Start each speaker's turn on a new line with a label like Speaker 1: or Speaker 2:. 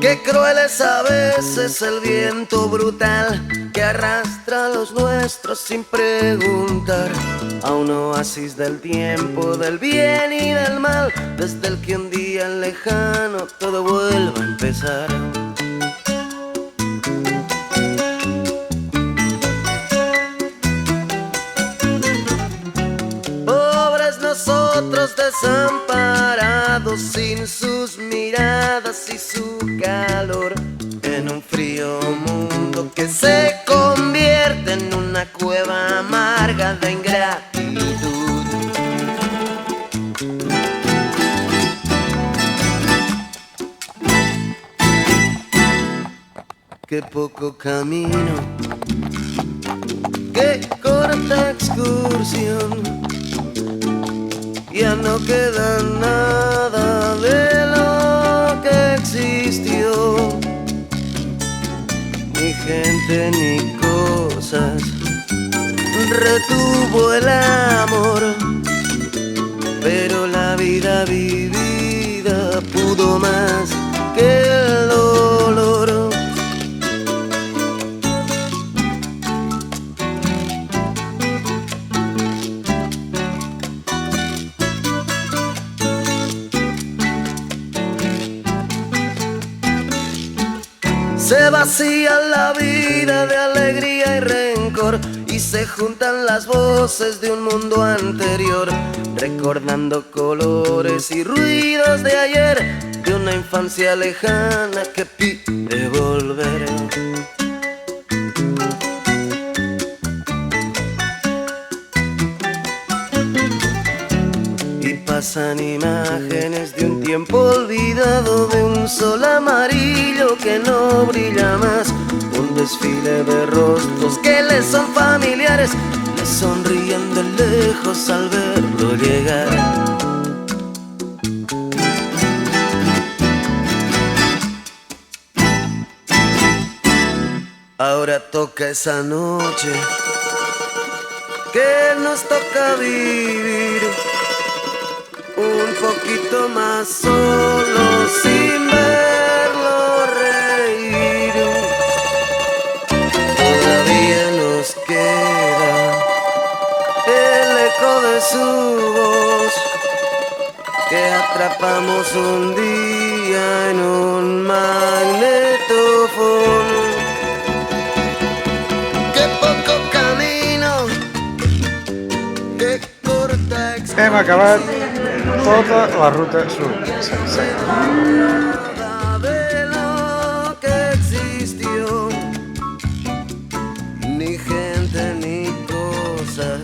Speaker 1: Qué cruel es a veces el viento brutal que arrastra a los nuestros sin preguntar a un oasis del tiempo, del bien y del mal, desde el que un día lejano todo vuelva a empezar. Pobres nosotros desamparados, sin sus miradas y su calor, en un frío mundo que se convierte en una cueva amarga de ingratitud. Qué poco camino, qué corta excursión, ya no queda nada de lo que existió, ni gente ni cosas, retuvo el amor, pero la vida vivida pudo más que el dolor. Se vacía la vida de alegría y rencor y se juntan las voces de un mundo anterior, recordando colores y ruidos de ayer, de una infancia lejana que pide volver. Y pasan imágenes de un tiempo olvidado, de un sol amarillo que no brilla más, un desfile de rostros que les son familiares, les sonríen de lejos al verlo llegar. Ahora toca esa noche que nos toca vivir un poquito más solo, sin verlo reír. Todavía nos queda el eco de su voz que atrapamos un día en un magnetófono. Qué poco camino, qué corta
Speaker 2: Hem acabat tota la ruta sud sencera.
Speaker 1: nada de lo que existió, ni gente ni cosas.